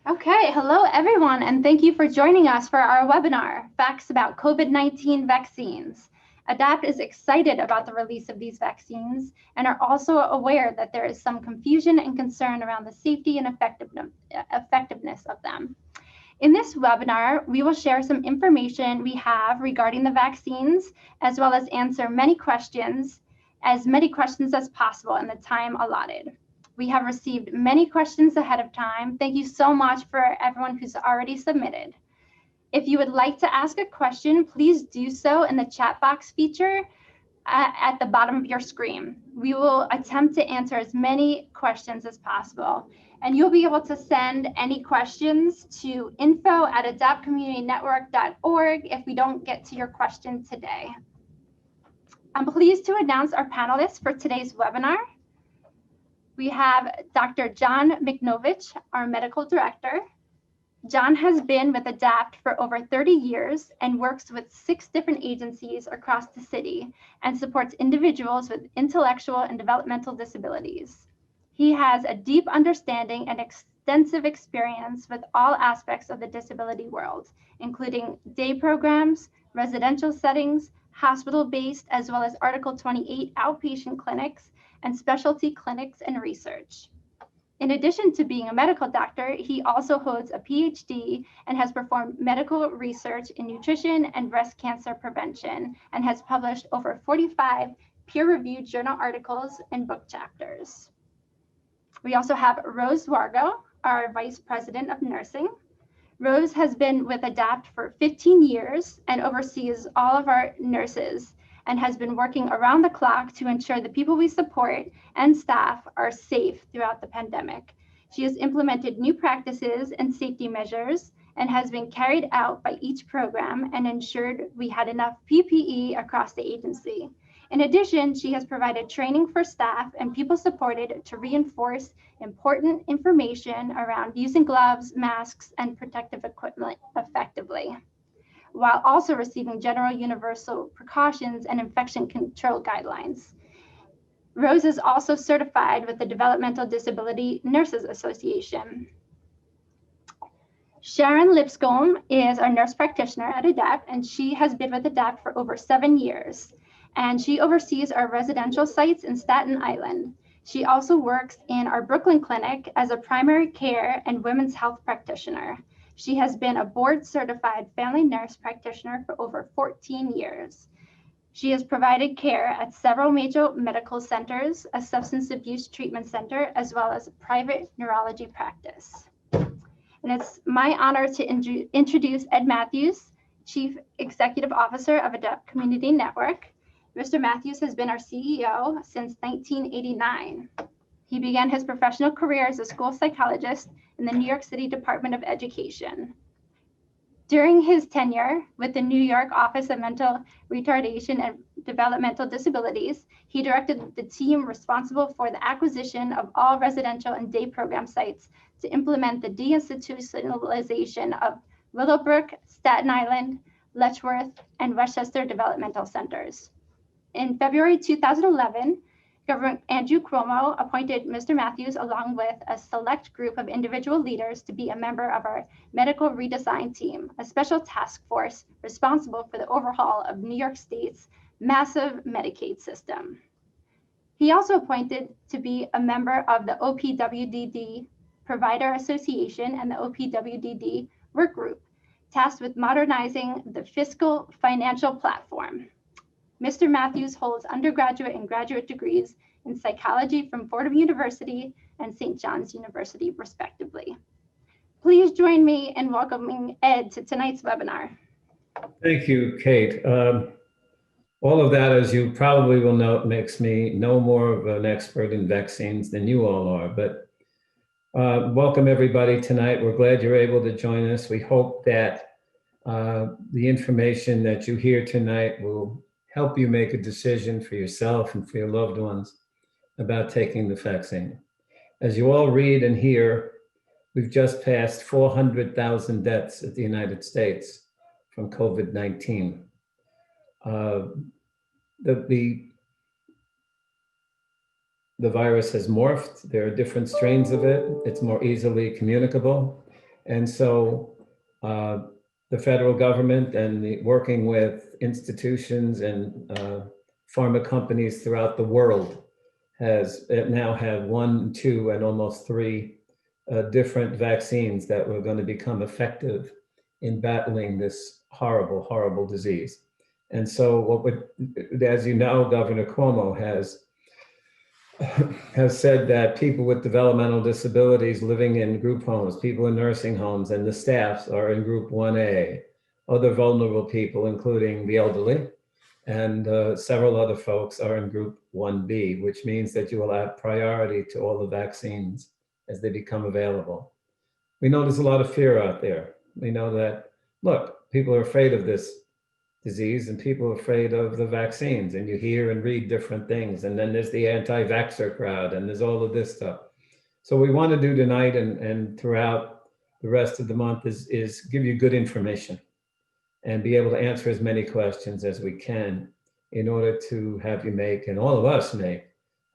Okay, hello everyone, and thank you for joining us for our webinar, Facts About COVID-19 Vaccines. ADAPT is excited about the release of these vaccines and are also aware that there is some confusion and concern around the safety and effectiveness of them. In this webinar, we will share some information we have regarding the vaccines, as well as answer as many questions as possible in the time allotted. We have received many questions ahead of time. Thank you so much for everyone who's already submitted. If you would like to ask a question, please do so in the chat box feature at the bottom of your screen. We will attempt to answer as many questions as possible. And you'll be able to send any questions to info@adaptcommunitynetwork.org if we don't get to your question today. I'm pleased to announce our panelists for today's webinar. We have Dr. John Michnovicz, our medical director. John has been with ADAPT for over 30 years and works with 6 different agencies across the city and supports individuals with intellectual and developmental disabilities. He has a deep understanding and extensive experience with all aspects of the disability world, including day programs, residential settings, hospital-based, as well as Article 28 outpatient clinics, and specialty clinics and research. In addition to being a medical doctor, he also holds a PhD and has performed medical research in nutrition and breast cancer prevention and has published over 45 peer-reviewed journal articles and book chapters. We also have Rose Wargo, our Vice President of Nursing. Rose has been with ADAPT for 15 years and oversees all of our nurses and has been working around the clock to ensure the people we support and staff are safe throughout the pandemic. She has implemented new practices and safety measures and has been carried out by each program and ensured we had enough PPE across the agency. In addition, she has provided training for staff and people supported to reinforce important information around using gloves, masks, and protective equipment effectively, while also receiving general universal precautions and infection control guidelines. Rose is also certified with the Developmental Disability Nurses Association. Sharon Lipscomb is our nurse practitioner at ADAPT, and she has been with ADAPT for over 7 years. And she oversees our residential sites in Staten Island. She also works in our Brooklyn clinic as a primary care and women's health practitioner. She has been a board-certified family nurse practitioner for over 14 years. She has provided care at several major medical centers, a substance abuse treatment center, as well as a private neurology practice. And it's my honor to introduce Ed Matthews, Chief Executive Officer of ADAPT Community Network. Mr. Matthews has been our CEO since 1989. He began his professional career as a school psychologist in the New York City Department of Education. During his tenure with the New York Office of Mental Retardation and Developmental Disabilities, he directed the team responsible for the acquisition of all residential and day program sites to implement the deinstitutionalization of Willowbrook, Staten Island, Letchworth, and Westchester developmental centers. In February 2011, Governor Andrew Cuomo appointed Mr. Matthews along with a select group of individual leaders to be a member of our medical redesign team, a special task force responsible for the overhaul of New York State's massive Medicaid system. He also appointed to be a member of the OPWDD Provider Association and the OPWDD Work Group, tasked with modernizing the fiscal financial platform. Mr. Matthews holds undergraduate and graduate degrees in psychology from Fordham University and St. John's University, respectively. Please join me in welcoming Ed to tonight's webinar. Thank you, Kate. All of that, as you probably will note, makes me no more of an expert in vaccines than you all are, but welcome everybody tonight. We're glad you're able to join us. We hope that the information that you hear tonight will help you make a decision for yourself and for your loved ones about taking the vaccine. As you all read and hear, we've just passed 400,000 deaths in the United States from COVID-19. The virus has morphed. There are different strains of it. It's more easily communicable. And so the federal government and working with institutions and pharma companies throughout the world now have 1, 2, and almost 3 different vaccines that were going to become effective in battling this horrible, horrible disease. And so as you know, Governor Cuomo has said that people with developmental disabilities living in group homes, people in nursing homes, and the staffs are in group 1A. Other vulnerable people, including the elderly, and several other folks are in group 1B, which means that you will have priority to all the vaccines as they become available. We know there's a lot of fear out there. We know that, look, people are afraid of this disease and people are afraid of the vaccines, and you hear and read different things. And then there's the anti-vaxxer crowd and there's all of this stuff. So what we want to do tonight and throughout the rest of the month is give you good information and be able to answer as many questions as we can in order to have you make, and all of us make,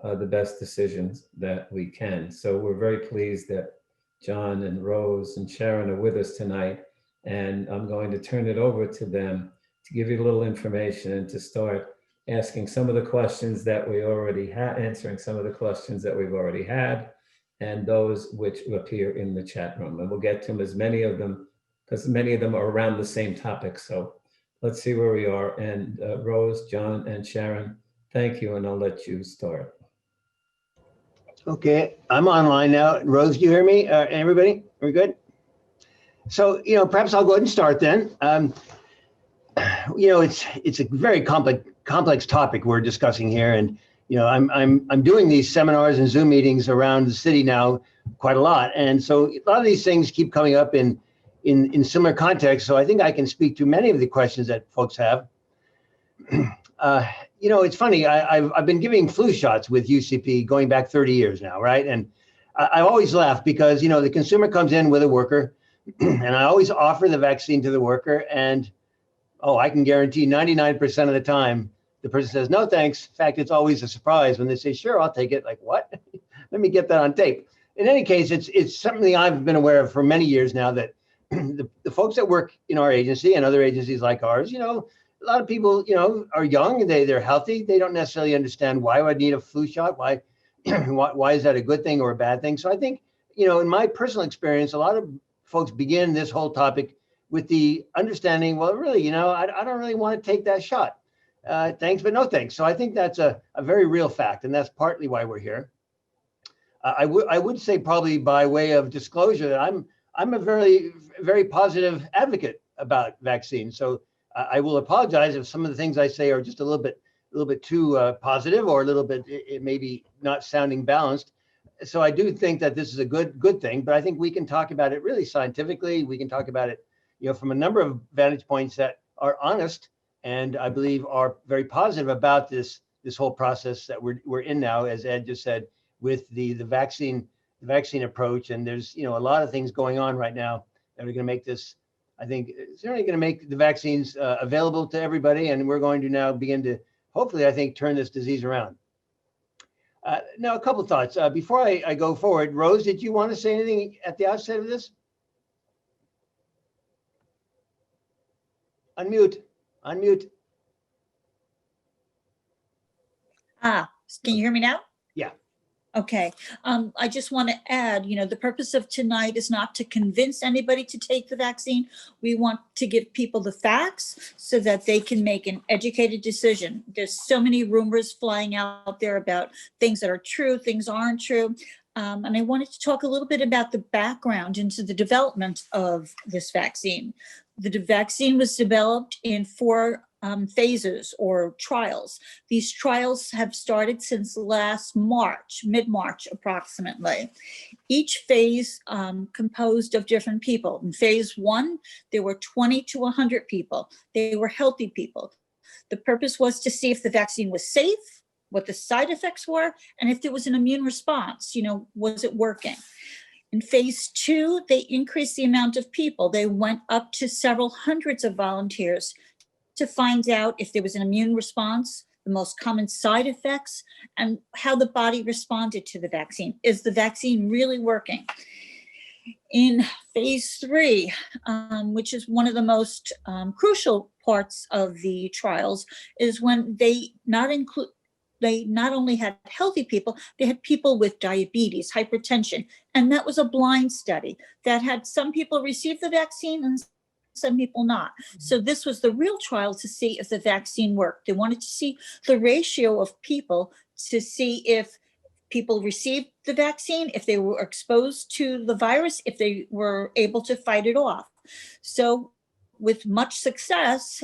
the best decisions that we can. So we're very pleased that John and Rose and Sharon are with us tonight, and I'm going to turn it over to them to give you a little information and to start asking some of the questions that we already had, answering some of the questions that we've already had, and those which appear in the chat room. And we'll get to them, as many of them, because many of them are around the same topic. So let's see where we are. And Rose, John, and Sharon, thank you, and I'll let you start. Okay, I'm online now. Rose, do you hear me? Everybody, are we good? So, perhaps I'll go ahead and start then. It's a very complex topic we're discussing here, and I'm doing these seminars and Zoom meetings around the city now quite a lot, and so a lot of these things keep coming up in similar contexts. So I think I can speak to many of the questions that folks have. It's funny. I've been giving flu shots with UCP going back 30 years now, right? And I always laugh because the consumer comes in with a worker, and I always offer the vaccine to the worker, and I can guarantee 99% of the time the person says no thanks. In fact, it's always a surprise when they say sure, I'll take it. Like, what? Let me get that on tape. In any case, it's something I've been aware of for many years now, that the folks that work in our agency and other agencies like ours, a lot of people, are young, they're healthy. They don't necessarily understand why would I need a flu shot? Why is that a good thing or a bad thing? So I think, in my personal experience, a lot of folks begin this whole topic with the understanding, well, really, I don't really want to take that shot. Thanks, but no thanks. So I think that's a very real fact, and that's partly why we're here. I would say, probably by way of disclosure, that I'm a very, very positive advocate about vaccines. So I will apologize if some of the things I say are just a little bit too positive, or a little bit it maybe not sounding balanced. So I do think that this is a good thing, but I think we can talk about it really scientifically. We can talk about it, from a number of vantage points that are honest, and I believe are very positive about this whole process that we're in now, as Ed just said, with the vaccine approach. And there's a lot of things going on right now that are going to make this, I think, certainly going to make the vaccines available to everybody, and we're going to now begin to hopefully, I think, turn this disease around. Now, a couple of thoughts before I go forward. Rose, did you want to say anything at the outset of this? Unmute. Can you hear me now? Yeah. Okay. I just want to add, the purpose of tonight is not to convince anybody to take the vaccine. We want to give people the facts so that they can make an educated decision. There's so many rumors flying out there about things that are true, things aren't true. And I wanted to talk a little bit about the background into the development of this vaccine. The vaccine was developed in 4 phases or trials. These trials have started since last March, mid-March approximately. Each phase composed of different people. In phase 1, there were 20 to 100 people. They were healthy people. The purpose was to see if the vaccine was safe, what the side effects were, and if there was an immune response, was it working? In phase 2, they increased the amount of people. They went up to several hundreds of volunteers to find out if there was an immune response, the most common side effects, and how the body responded to the vaccine. Is the vaccine really working? In phase 3, which is one of the most crucial parts of the trials, is when they not only had healthy people, they had people with diabetes, hypertension, and that was a blind study that had some people receive the vaccine and some people not. So this was the real trial to see if the vaccine worked. They wanted to see the ratio of people to see if people received the vaccine, if they were exposed to the virus, if they were able to fight it off. So with much success,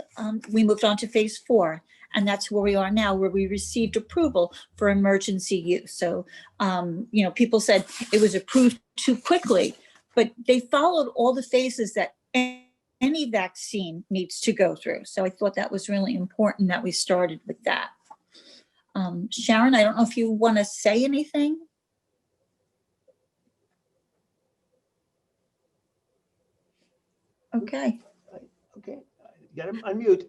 we moved on to phase 4. And that's where we are now, where we received approval for emergency use. So, people said it was approved too quickly, but they followed all the phases that any vaccine needs to go through. So I thought that was really important that we started with that. Sharon, I don't know if you want to say anything. Okay. Okay, got him unmute.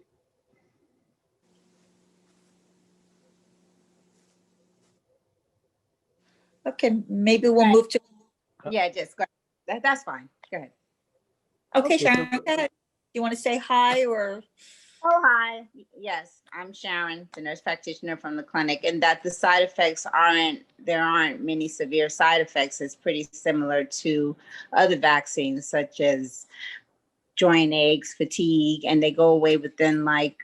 Okay, maybe we'll move to. Yeah, just go ahead. That's fine. Go ahead. Okay, Okay, so- Sharon, go ahead. You want to say hi or? Oh, hi. Yes, I'm Sharon, the nurse practitioner from the clinic, and that the side effects there aren't many severe side effects. It's pretty similar to other vaccines, such as joint aches, fatigue, and they go away within like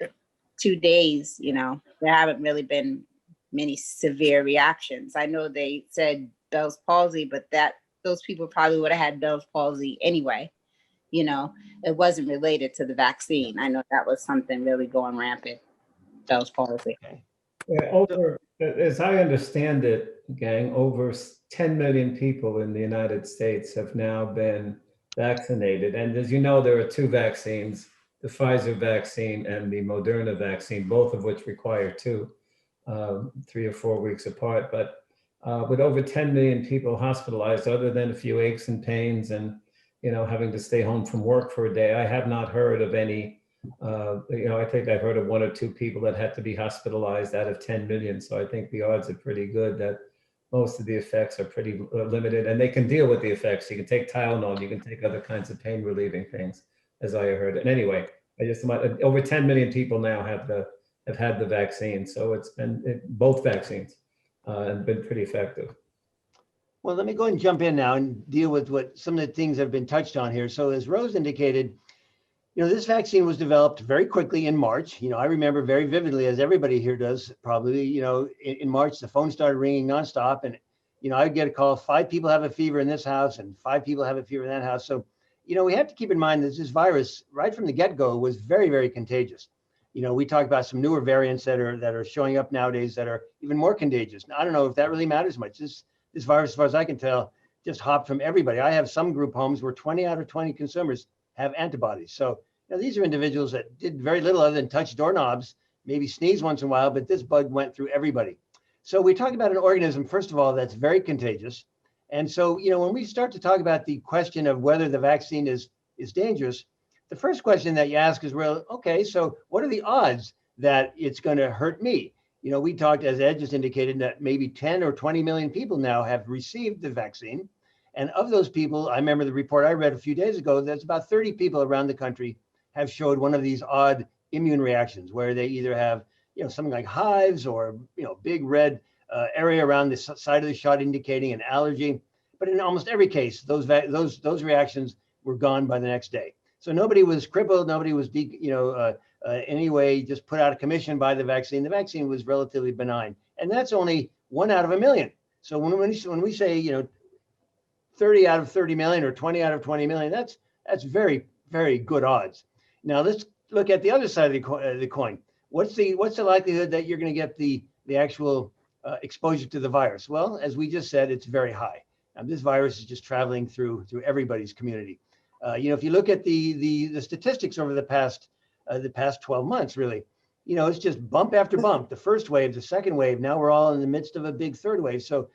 2 days. There haven't really been many severe reactions. I know they said Bell's palsy, but those people probably would have had Bell's palsy anyway. It wasn't related to the vaccine. I know that was something really going rampant, Bell's palsy. Yeah, as I understand it, gang, over 10 million people in the United States have now been vaccinated. And as you know, there are 2 vaccines, the Pfizer vaccine and the Moderna vaccine, both of which require 2, 3 or 4 weeks apart. But with over 10 million people hospitalized, other than a few aches and pains and having to stay home from work for a day, I have not heard of any. I think I've heard of 1 or 2 people that had to be hospitalized out of 10 million. So I think the odds are pretty good that most of the effects are pretty limited, and they can deal with the effects. You can take Tylenol, you can take other kinds of pain relieving things, as I heard. And anyway, over 10 million people now have had the vaccine. So it's been both vaccines have been pretty effective. Well, let me go and jump in now and deal with what some of the things have been touched on here. So as Rose indicated, this vaccine was developed very quickly in March. I remember very vividly, as everybody here does probably, in March, the phone started ringing nonstop. And, I'd get a call, 5 people have a fever in this house and 5 people have a fever in that house. So, we have to keep in mind that this virus, right from the get-go, was very, very contagious. We talk about some newer variants that are showing up nowadays that are even more contagious. Now, I don't know if that really matters much. This virus, as far as I can tell, just hopped from everybody. I have some group homes where 20 out of 20 consumers have antibodies. So these are individuals that did very little other than touch doorknobs, maybe sneeze once in a while, but this bug went through everybody. So we talk about an organism, first of all, that's very contagious. And so, when we start to talk about the question of whether the vaccine is dangerous, the first question that you ask is, well, okay, so what are the odds that it's going to hurt me? We talked, as Ed just indicated, that maybe 10 or 20 million people now have received the vaccine. And of those people, I remember the report I read a few days ago, that's about 30 people around the country have showed one of these odd immune reactions where they either have, something like hives or, big red area around the side of the shot indicating an allergy. But in almost every case, those reactions were gone by the next day. So nobody was crippled, nobody was, anyway, just put out of commission by the vaccine. The vaccine was relatively benign. And that's only 1 out of a million. So when we say, 30 out of 30 million or 20 out of 20 million, that's very, very good odds. Now let's look at the other side of the coin. What's the likelihood that you're going to get the actual exposure to the virus? Well, as we just said, it's very high. This virus is just traveling through everybody's community. If you look at the statistics over the past 12 months, really, it's just bump after bump. The first wave, the second wave. Now we're all in the midst of a big third wave. So,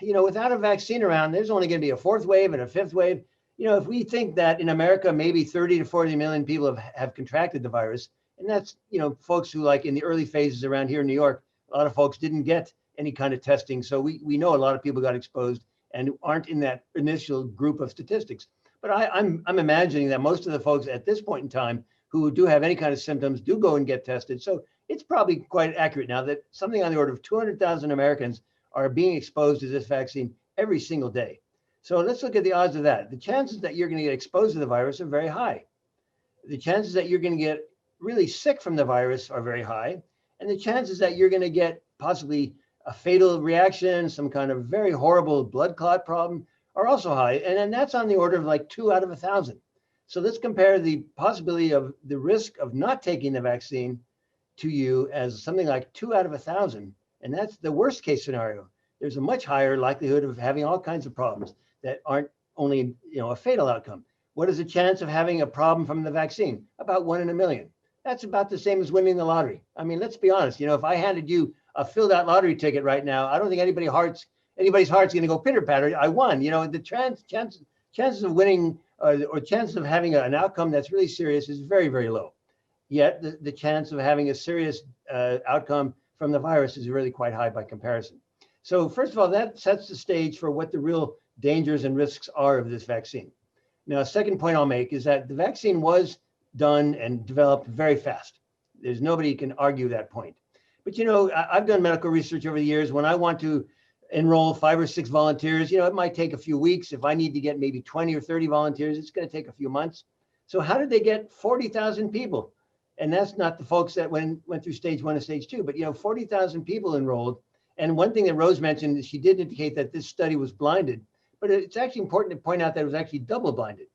without a vaccine around, there's only going to be a 4th wave and a 5th wave. If we think that in America, maybe 30 to 40 million people have contracted the virus, and that's, folks who, like in the early phases around here in New York, a lot of folks didn't get any kind of testing. So we know a lot of people got exposed and aren't in that initial group of statistics. But I'm imagining that most of the folks at this point in time who do have any kind of symptoms do go and get tested. So it's probably quite accurate now that something on the order of 200,000 Americans are being exposed to this vaccine every single day. So let's look at the odds of that. The chances that you're going to get exposed to the virus are very high. The chances that you're going to get really sick from the virus are very high. And the chances that you're going to get possibly a fatal reaction, some kind of very horrible blood clot problem are also high. And then that's on the order of like 2 out of 1,000. So let's compare the possibility of the risk of not taking the vaccine to you as something like 2 out of 1,000. And that's the worst case scenario. There's a much higher likelihood of having all kinds of problems that aren't only, a fatal outcome. What is the chance of having a problem from the vaccine? About 1 in a million. That's about the same as winning the lottery. I mean, let's be honest. If I handed you a filled out lottery ticket right now, I don't think anybody's heart's going to go pitter patter. I won. The chances of winning or chances of having an outcome that's really serious is very, very low. Yet the chance of having a serious outcome from the virus is really quite high by comparison. So first of all, that sets the stage for what the real dangers and risks are of this vaccine. Now, a second point I'll make is that the vaccine was done and developed very fast. There's nobody can argue that point. But I've done medical research over the years. When I want to enroll 5 or 6 volunteers, it might take a few weeks. If I need to get maybe 20 or 30 volunteers, it's going to take a few months. So how did they get 40,000 people? And that's not the folks that went through stage 1 and stage 2, but 40,000 people enrolled. And one thing that Rose mentioned is she did indicate that this study was blinded, but it's actually important to point out that it was actually double blinded.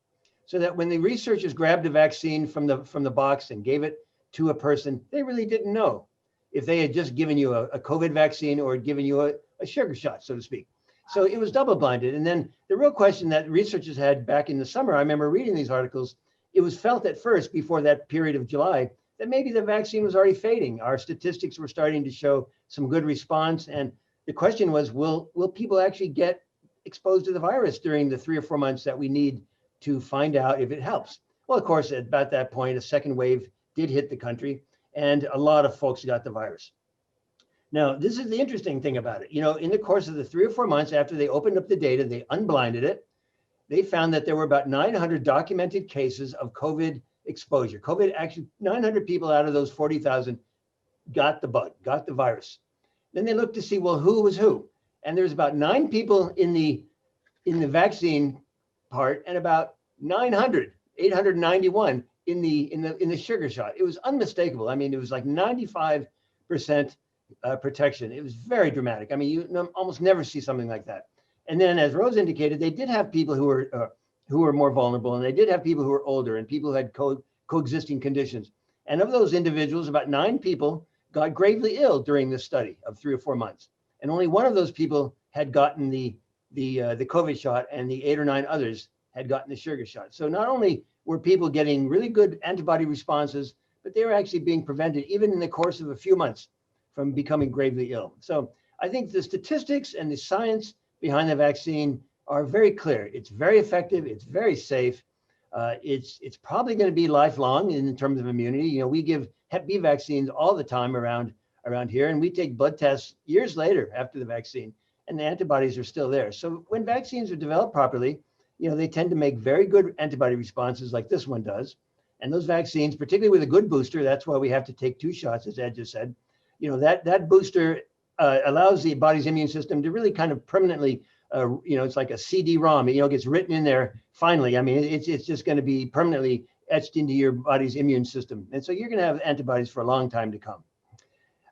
So that when the researchers grabbed a vaccine from the box and gave it to a person, they really didn't know if they had just given you a COVID vaccine or given you a sugar shot, so to speak. So it was double blinded. And then the real question that researchers had back in the summer, I remember reading these articles, it was felt at first before that period of July that maybe the vaccine was already fading. Our statistics were starting to show some good response. And the question was, will people actually get exposed to the virus during the 3 or 4 months that we need to find out if it helps? Well, of course, at about that point, a second wave did hit the country and a lot of folks got the virus. Now, this is the interesting thing about it. In the course of the 3 or 4 months after they opened up the data, they unblinded it. They found that there were about 900 documented cases of COVID exposure. COVID, actually 900 people out of those 40,000 got the bug, got the virus. Then they looked to see, well, who was who? And there's about 9 people in the vaccine part and about 891 in the sugar shot. It was unmistakable. I mean, it was like 95% protection. It was very dramatic. I mean, you almost never see something like that. And then, as Rose indicated, they did have people who were more vulnerable, and they did have people who were older and people who had coexisting conditions. And of those individuals, about 9 people got gravely ill during this study of 3 or 4 months, and only 1 of those people had gotten the COVID shot, and the 8 or 9 others had gotten the sugar shot. So not only were people getting really good antibody responses, but they were actually being prevented, even in the course of a few months, from becoming gravely ill. So I think the statistics and the science behind the vaccine are very clear. It's very effective. It's very safe. It's probably going to be lifelong in terms of immunity. We give Hep B vaccines all the time around here, and we take blood tests years later after the vaccine, and the antibodies are still there. So when vaccines are developed properly, they tend to make very good antibody responses like this one does. And those vaccines, particularly with a good booster, that's why we have to take 2 shots, as Ed just said, that booster allows the body's immune system to really kind of permanently, it's like a CD-ROM, it gets written in there finally. I mean, it's just going to be permanently etched into your body's immune system. And so you're going to have antibodies for a long time to come.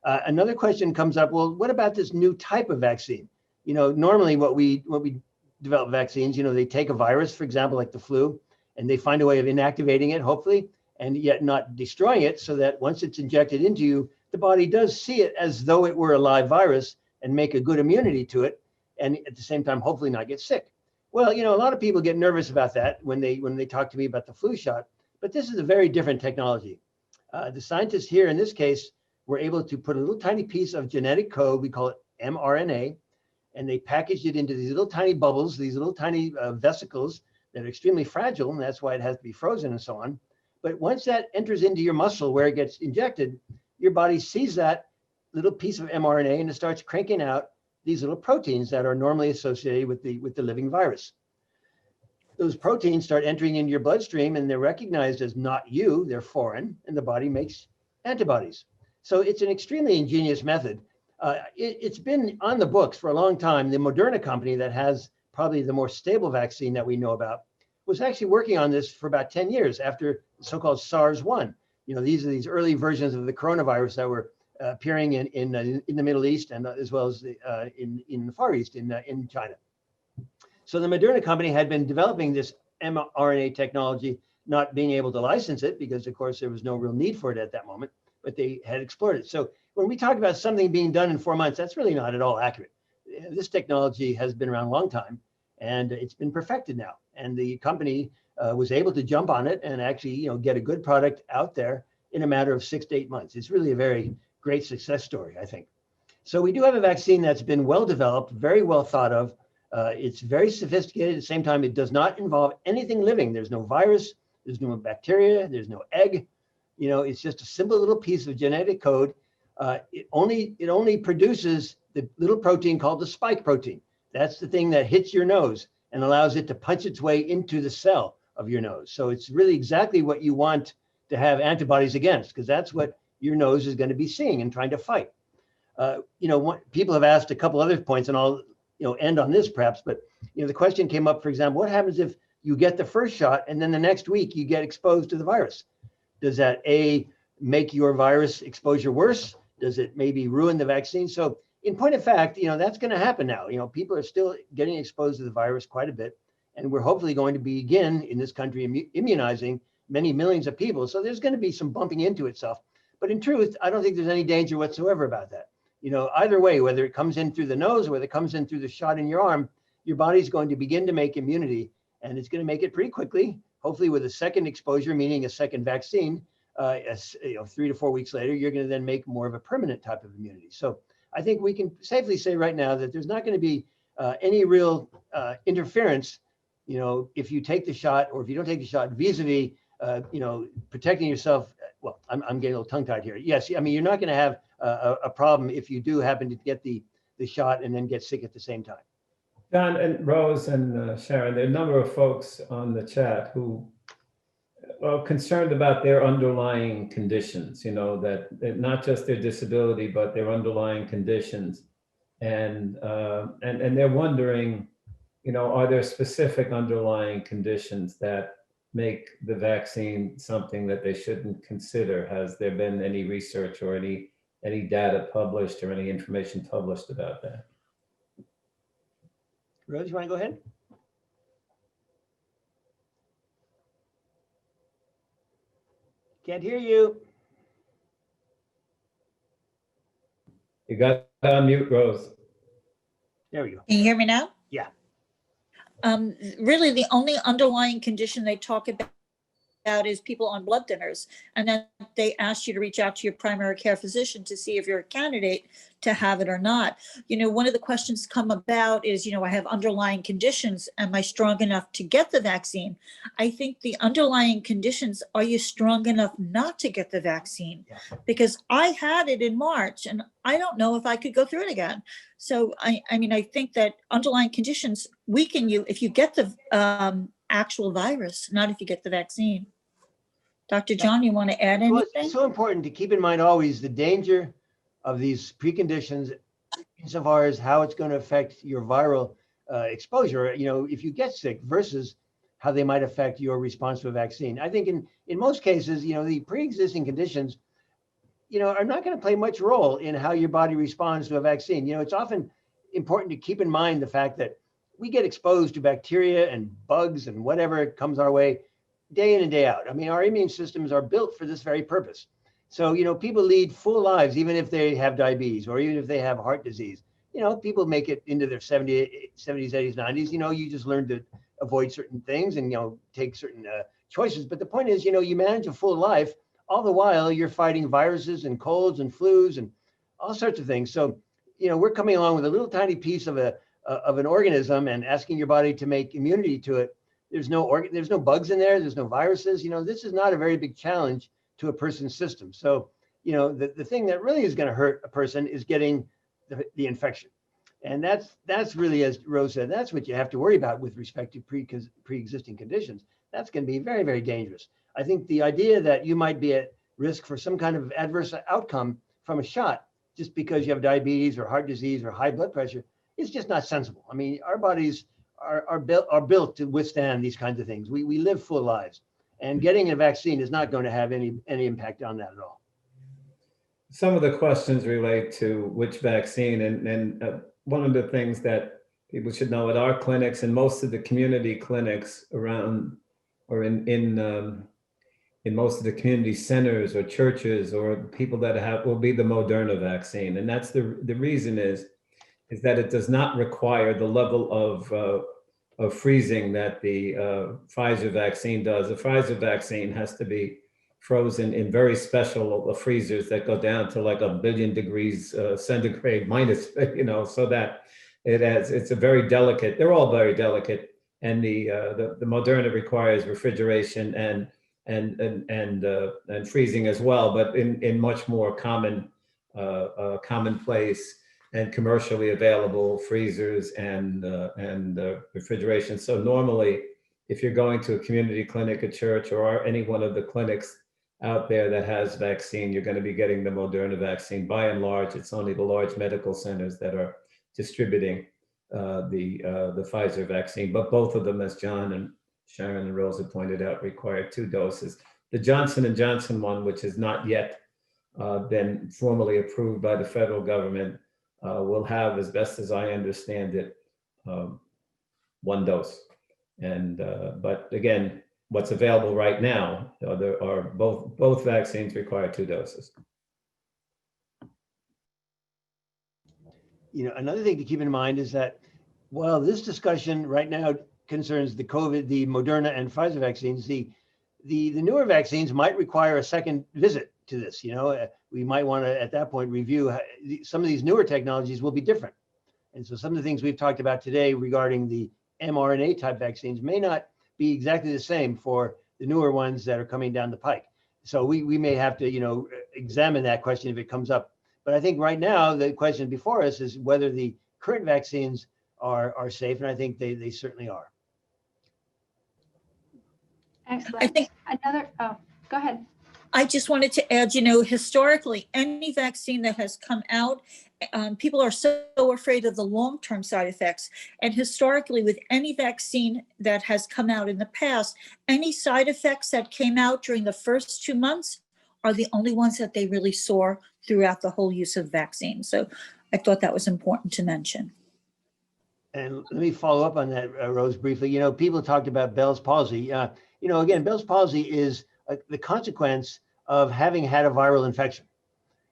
Another question comes up, well, what about this new type of vaccine? Normally what we develop vaccines, they take a virus, for example, like the flu, and they find a way of inactivating it, hopefully, and yet not destroying it, so that once it's injected into you, the body does see it as though it were a live virus and make a good immunity to it, and at the same time, hopefully not get sick. Well, a lot of people get nervous about that when they talk to me about the flu shot, but this is a very different technology. The scientists here in this case were able to put a little tiny piece of genetic code, we call it mRNA, and they packaged it into these little tiny bubbles, these little tiny vesicles that are extremely fragile, and that's why it has to be frozen and so on. But once that enters into your muscle where it gets injected, your body sees that little piece of mRNA and it starts cranking out these little proteins that are normally associated with the living virus. those proteins start entering into your bloodstream and they're recognized as not you, they're foreign, and the body makes antibodies. So it's an extremely ingenious method. It's been on the books for a long time. The Moderna company that has probably the more stable vaccine that we know about was actually working on this for about 10 years after so-called SARS-1. You know, these are these early versions of the coronavirus that were appearing in the Middle East and as well as in the Far East in China. So the Moderna company had been developing this mRNA technology, not being able to license it because, of course, there was no real need for it at that moment, but they had explored it. So when we talk about something being done in 4 months, that's really not at all accurate. This technology has been around a long time, and it's been perfected now. And the company was able to jump on it and actually, you know, get a good product out there in a matter of 6 to 8 months. It's really a very great success story, I think. So we do have a vaccine that's been well developed, very well thought of. It's very sophisticated. At the same time, it does not involve anything living. There's no virus, there's no bacteria, there's no egg. You know, it's just a simple little piece of genetic code. It only produces the little protein called the spike protein. That's the thing that hits your nose and allows it to punch its way into the cell of your nose. So it's really exactly what you want to have antibodies against, because that's what your nose is going to be seeing and trying to fight. You know, people have asked a couple other points, and I'll end on this perhaps, but the question came up, for example, what happens if you get the first shot and then the next week you get exposed to the virus? Does that make your virus exposure worse? Does it maybe ruin the vaccine? So in point of fact, that's going to happen now. People are still getting exposed to the virus quite a bit, and we're hopefully going to begin in this country immunizing many millions of people. So there's going to be some bumping into itself. But in truth, I don't think there's any danger whatsoever about that. Either way, whether it comes in through the nose or whether it comes in through the shot in your arm, your body's going to begin to make immunity, and it's going to make it pretty quickly, hopefully with a second exposure, meaning a second vaccine. 3 to 4 weeks later, you're going to then make more of a permanent type of immunity. So I think we can safely say right now that there's not going to be any real interference, if you take the shot or if you don't take the shot vis-a-vis, protecting yourself. Well, I'm getting a little tongue-tied here. Yes, I mean, you're not going to have a problem if you do happen to get the shot and then get sick at the same time. John and Rose and Sharon, there are a number of folks on the chat who are concerned about their underlying conditions, that not just their disability, but their underlying conditions. And they're wondering, are there specific underlying conditions that make the vaccine something that they shouldn't consider? Has there been any research or any data published or any information published about that? Rose, you want to go ahead? Can't hear you. You got to unmute, Rose. There we go. Can you hear me now? Yeah. Really, the only underlying condition they talk about is people on blood thinners, and then they ask you to reach out to your primary care physician to see if you're a candidate to have it or not. One of the questions come about is, I have underlying conditions. Am I strong enough to get the vaccine? I think the underlying conditions, are you strong enough not to get the vaccine? Yeah. Because I had it in March and I don't know if I could go through it again. So I think that underlying conditions weaken you if you get the actual virus, not if you get the vaccine. Dr. John, you want to add anything? Well, it's so important to keep in mind always the danger of these preconditions insofar as how it's going to affect your viral exposure, if you get sick versus how they might affect your response to a vaccine. I think in most cases, the pre-existing conditions, are not going to play much role in how your body responds to a vaccine. It's often important to keep in mind the fact that we get exposed to bacteria and bugs and whatever comes our way day in and day out. I mean, our immune systems are built for this very purpose. So, people lead full lives, even if they have diabetes or even if they have heart disease. People make it into their 70s, 80s, 90s. You just learn to avoid certain things and, take certain choices. But the point is, you manage a full life. All the while, you're fighting viruses and colds and flus and all sorts of things. So, we're coming along with a little tiny piece of an organism and asking your body to make immunity to it. There's no bugs in there. There's no viruses. This is not a very big challenge to a person's system. So, the thing that really is going to hurt a person is getting the infection. And that's really, as Rose said, that's what you have to worry about with respect to pre-existing conditions. That's going to be very, very dangerous. I think the idea that you might be at risk for some kind of adverse outcome from a shot just because you have diabetes or heart disease or high blood pressure is just not sensible. I mean, our bodies are built to withstand these kinds of things. We live full lives, and getting a vaccine is not going to have any impact on that at all. Some of the questions relate to which vaccine, and one of the things that people should know at our clinics and most of the community clinics around, or in most of the community centers or churches or people that have, will be the Moderna vaccine. And that's the reason is that it does not require the level of freezing that the Pfizer vaccine does. The Pfizer vaccine has to be frozen in very special freezers that go down to like 1 billion degrees centigrade minus, so that it's a very delicate, they're all very delicate. And the Moderna requires refrigeration and freezing as well, but in much more commonplace and commercially available freezers and refrigeration. So normally, if you're going to a community clinic, a church, or any one of the clinics out there that has vaccine, you're going to be getting the Moderna vaccine. By and large, it's only the large medical centers that are distributing the Pfizer vaccine, but both of them, as John and Sharon and Rosa pointed out, require 2 doses. The Johnson & Johnson one, which has not yet been formally approved by the federal government, will have, as best as I understand it, 1 dose. And but again, what's available right now, there are both vaccines require 2 doses. Another thing to keep in mind is that while this discussion right now concerns the Moderna and Pfizer vaccines, the newer vaccines might require a second visit to this. We might want to, at that point, review some of these newer technologies will be different. And so some of the things we've talked about today regarding the mRNA type vaccines may not be exactly the same for the newer ones that are coming down the pike. So we may have to, examine that question if it comes up. But I think right now, the question before us is whether the current vaccines are safe, and I think they certainly are. Excellent. I think Go ahead. I just wanted to add, historically, any vaccine that has come out, people are so afraid of the long-term side effects. And historically, with any vaccine that has come out in the past, any side effects that came out during the first 2 months are the only ones that they really saw throughout the whole use of vaccine. So I thought that was important to mention. And let me follow up on that, Rose, briefly. People talked about Bell's palsy. Again, Bell's palsy is the consequence of having had a viral infection.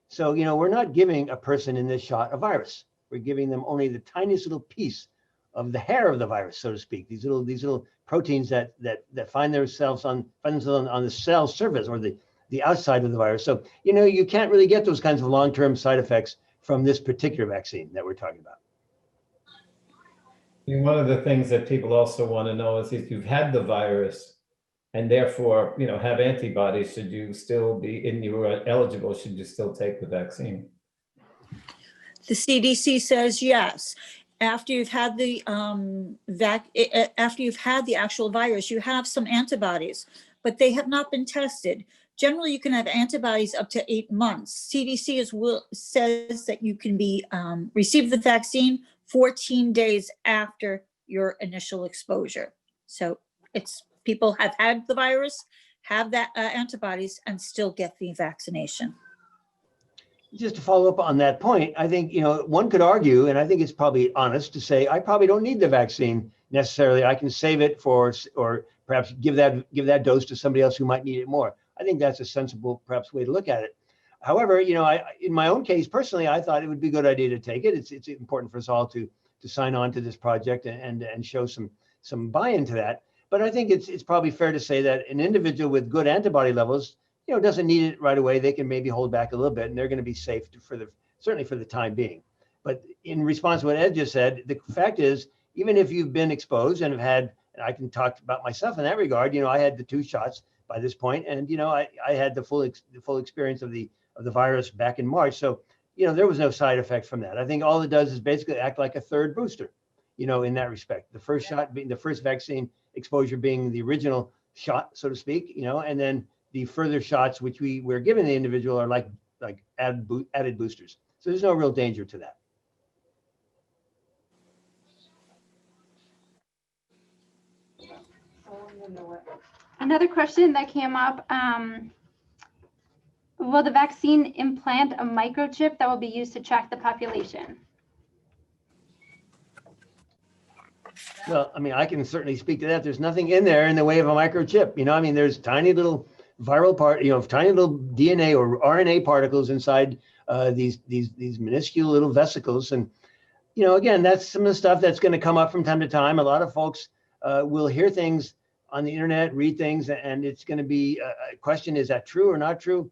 So, we're not giving a person in this shot a virus. We're giving them only the tiniest little piece of the hair of the virus, so to speak. These little proteins that find themselves on the cell surface or the outside of the virus. So, you can't really get those kinds of long-term side effects from this particular vaccine that we're talking about. One of the things that people also want to know is if you've had the virus and therefore, have antibodies, should you still be, and you are eligible, should you still take the vaccine? The CDC says yes. After you've had the actual virus, you have some antibodies, but they have not been tested. Generally, you can have antibodies up to 8 months. CDC says that you can be receive the vaccine 14 days after your initial exposure. So people have had the virus, have that antibodies, and still get the vaccination. Just to follow up on that point, I think, one could argue, and I think it's probably honest to say, I probably don't need the vaccine necessarily. I can save it or perhaps give that dose to somebody else who might need it more. I think that's a sensible, perhaps, way to look at it. However, in my own case, personally, I thought it would be a good idea to take it. It's important for us all to sign on to this project and show some buy-in to that. But I think it's probably fair to say that an individual with good antibody levels, doesn't need it right away. They can maybe hold back a little bit, and they're going to be safe certainly for the time being. But in response to what Ed just said, the fact is, even if you've been exposed and have had, and I can talk about myself in that regard, I had the 2 shots by this point, and I had the full experience of the virus back in March. So, there was no side effect from that. I think all it does is basically act like a third booster, in that respect. The first shot being the first vaccine exposure being the original shot, so to speak, and then the further shots which we're giving the individual are like added boosters. So there's no real danger to that. Another question that came up, will the vaccine implant a microchip that will be used to track the population? Well, I mean, I can certainly speak to that. There's nothing in there in the way of a microchip. I mean, there's tiny little viral tiny little DNA or RNA particles inside these minuscule little vesicles. And, again, that's some of the stuff that's going to come up from time to time. A lot of folks will hear things on the internet, read things, and it's going to be a question, is that true or not true?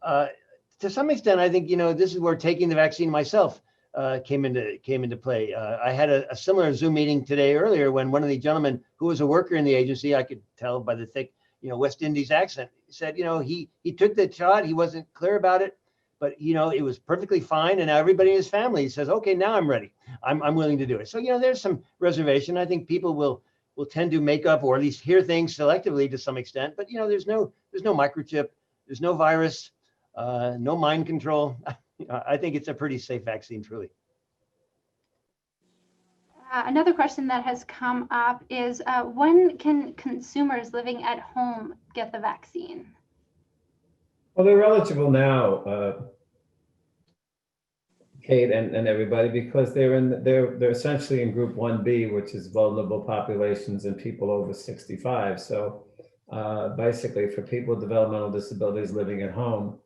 To some extent, I think, this is where taking the vaccine myself came into play. I had a similar Zoom meeting today earlier when one of the gentlemen who was a worker in the agency, I could tell by the thick, West Indies accent, said, he took the shot. He wasn't clear about it, but, it was perfectly fine. And now everybody in his family says, okay, now I'm ready. I'm willing to do it. So, there's some reservation. I think people will tend to make up or at least hear things selectively to some extent. But, there's no microchip. There's no virus, no mind control. I think it's a pretty safe vaccine, truly. Another question that has come up is when can consumers living at home get the vaccine? Well, they're eligible now, Kate and everybody, because they're essentially in Group 1B, which is vulnerable populations and people over 65. So basically, for people with developmental disabilities living at home,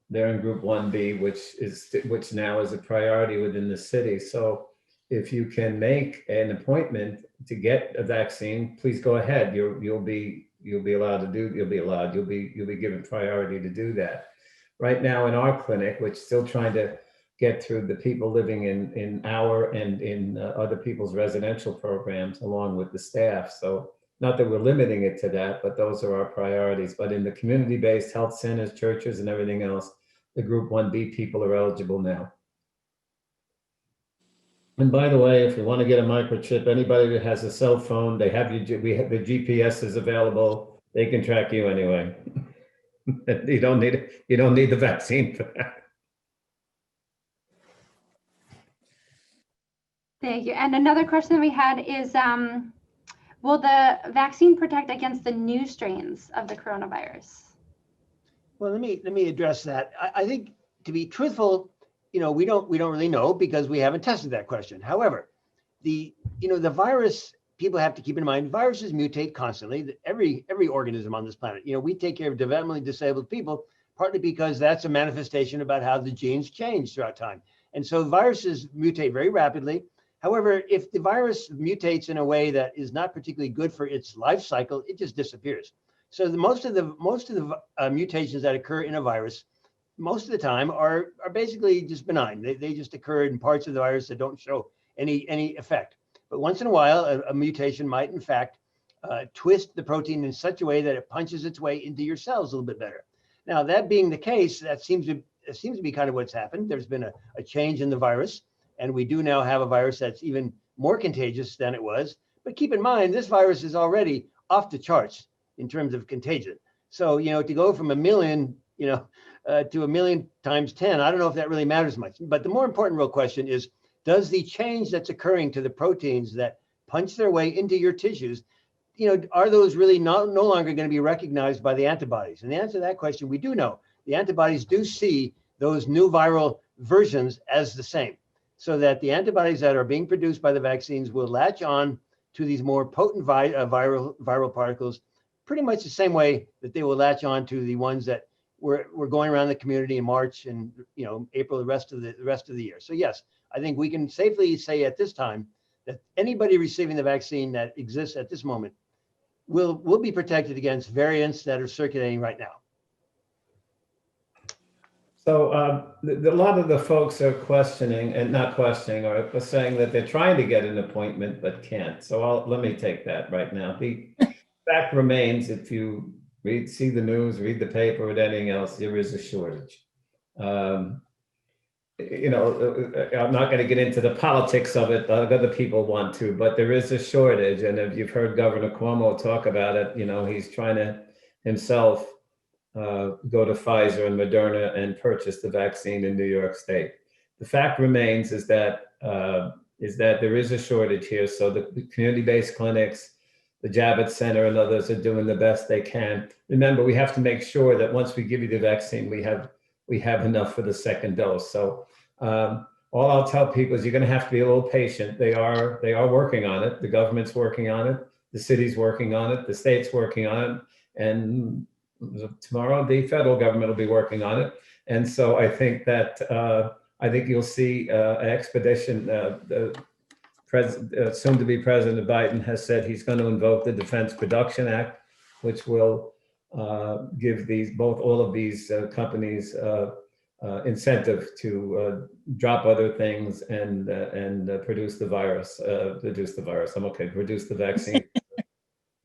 they're in Group 1B, which now is a priority within the city. So if you can make an appointment to get a vaccine, please go ahead. You'll be given priority to do that. Right now in our clinic, which is still trying to get through the people living in our and in other people's residential programs along with the staff. So not that we're limiting it to that, but those are our priorities. But in the community-based health centers, churches, and everything else, the Group 1B people are eligible now. And by the way, if you want to get a microchip, anybody that has a cell phone, the GPS is available. They can track you anyway. You don't need the vaccine for that. Thank you. And another question we had is, will the vaccine protect against the new strains of the coronavirus? Well, let me address that. I think, to be truthful, we don't really know because we haven't tested that question. However, the virus, people have to keep in mind, viruses mutate constantly. Every organism on this planet. We take care of developmentally disabled people partly because that's a manifestation about how the genes change throughout time. And so viruses mutate very rapidly. However, if the virus mutates in a way that is not particularly good for its life cycle, it just disappears. So most of the mutations that occur in a virus, most of the time are basically just benign. They just occur in parts of the virus that don't show any effect. But once in a while, a mutation might in fact twist the protein in such a way that it punches its way into your cells a little bit better. Now, that being the case, that seems to be kind of what's happened. There's been a change in the virus, and we do now have a virus that's even more contagious than it was. But keep in mind, this virus is already off the charts in terms of contagion. So, to go from 1 million, to 1 million times 10, I don't know if that really matters much. But the more important real question is, does the change that's occurring to the proteins that punch their way into your tissues, are those really no longer going to be recognized by the antibodies? And the answer to that question, we do know. The antibodies do see those new viral versions as the same, so that the antibodies that are being produced by the vaccines will latch on to these more potent viral particles pretty much the same way that they will latch on to the ones that were going around the community in March and April, the rest of the year. So yes, I think we can safely say at this time that anybody receiving the vaccine that exists at this moment will be protected against variants that are circulating right now. So a lot of the folks are questioning, and not questioning, or saying that they're trying to get an appointment but can't. So let me take that right now. The fact remains, if you see the news, read the paper, or anything else, there is a shortage. I'm not going to get into the politics of it. Other people want to, but there is a shortage. And if you've heard Governor Cuomo talk about it, he's trying to himself go to Pfizer and Moderna and purchase the vaccine in New York State. The fact remains is that there is a shortage here. So the community-based clinics, the Javits Center and others are doing the best they can. Remember, we have to make sure that once we give you the vaccine, we have enough for the second dose. So all I'll tell people is you're going to have to be a little patient. They are working on it. The government's working on it. The city's working on it. The state's working on it. And tomorrow, the federal government will be working on it. And so I think that you'll see an expedition. Soon-to-be President Biden has said he's going to invoke the Defense Production Act, which will give all of these companies incentive to drop other things and produce the virus. Produce the vaccine.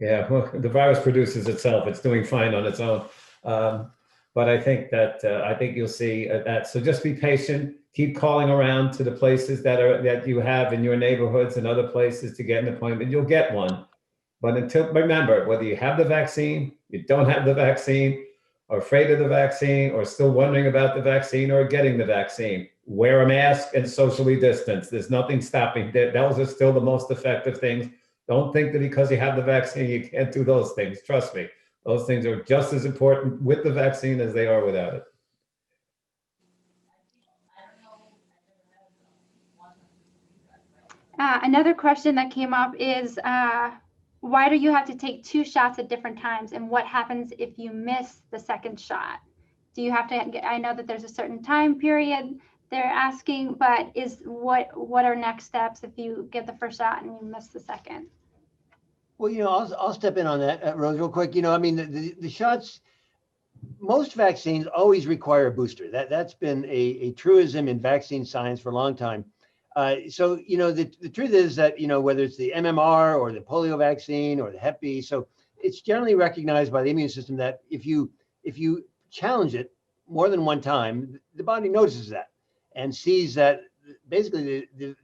Yeah, well, the virus produces itself. It's doing fine on its own. But I think you'll see that. So just be patient. Keep calling around to the places that you have in your neighborhoods and other places to get an appointment. You'll get one. But remember, whether you have the vaccine, you don't have the vaccine, or afraid of the vaccine, or still wondering about the vaccine or getting the vaccine, wear a mask and socially distance. There's nothing stopping that. Those are still the most effective things. Don't think that because you have the vaccine, you can't do those things. Trust me, those things are just as important with the vaccine as they are without it. Another question that came up is, why do you have to take 2 shots at different times? And what happens if you miss the second shot? Do you have to I know that there's a certain time period they're asking, but what are next steps if you get the first shot and you miss the second? Well, I'll step in on that, Rose, real quick. The shots, most vaccines always require a booster. That's been a truism in vaccine science for a long time. So, the truth is that, whether it's the MMR or the polio vaccine or the Hep B, so it's generally recognized by the immune system that if you challenge it more than one time, the body notices that and sees that basically the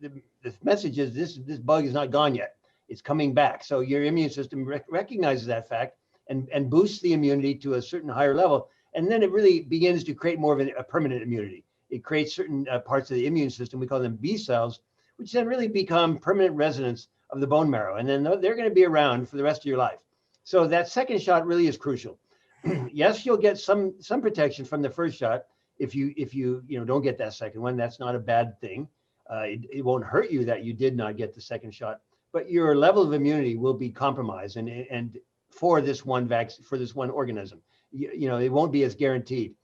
message is this bug is not gone yet. It's coming back. So your immune system recognizes that fact and boosts the immunity to a certain higher level. And then it really begins to create more of a permanent immunity. It creates certain parts of the immune system, we call them B cells, which then really become permanent residents of the bone marrow. And then they're going to be around for the rest of your life. So that second shot really is crucial. Yes, you'll get some protection from the first shot. If you don't get that second one, that's not a bad thing. It won't hurt you that you did not get the second shot, but your level of immunity will be compromised. And for this one vaccine, for this one organism, it won't be as guaranteed.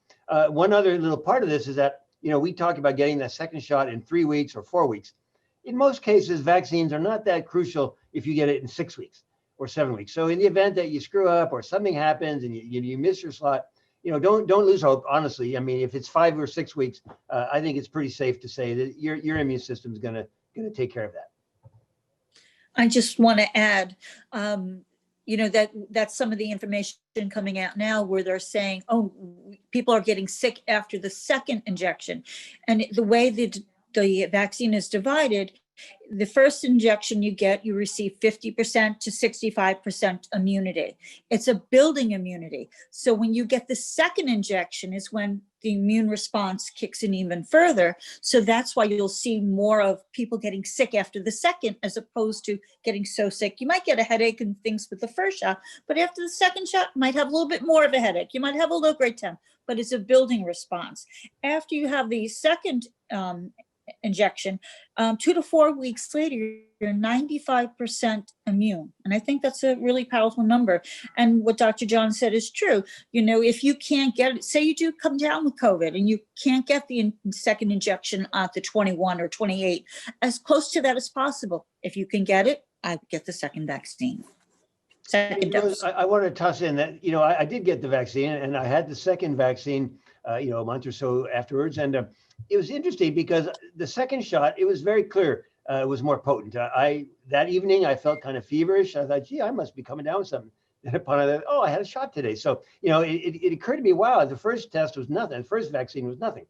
One other little part of this is that, we talk about getting that second shot in 3 weeks or 4 weeks. In most cases, vaccines are not that crucial if you get it in 6 weeks or 7 weeks. So in the event that you screw up or something happens and you miss your slot, don't lose hope. Honestly, I mean, if it's 5 or 6 weeks, I think it's pretty safe to say that your immune system is gonna take care of that. I just want to add, that's some of the information coming out now where they're saying, oh, people are getting sick after the second injection. And the way the vaccine is divided, the first injection you receive 50% to 65% immunity. It's a building immunity. So when you get the second injection is when the immune response kicks in even further. So that's why you'll see more of people getting sick after the second, as opposed to getting so sick. You might get a headache and things with the first shot, but after the second shot, you might have a little bit more of a headache. You might have a low grade temp, but it's a building response. After you have the second injection, 2 to 4 weeks later, you're 95% immune. And I think that's a really powerful number. And what Dr. John said is true. If you can't get it, say you do come down with COVID and you can't get the second injection at the 21 or 28, as close to that as possible. If you can get it, I get the second vaccine. Second dose. I want to toss in that, I did get the vaccine and I had the second vaccine, a month or so afterwards. And it was interesting because the second shot, it was very clear it was more potent. That evening, I felt kind of feverish. I thought, gee, I must be coming down with something. And upon that, I had a shot today. So, it occurred to me, wow, the first test was nothing. The first vaccine was nothing.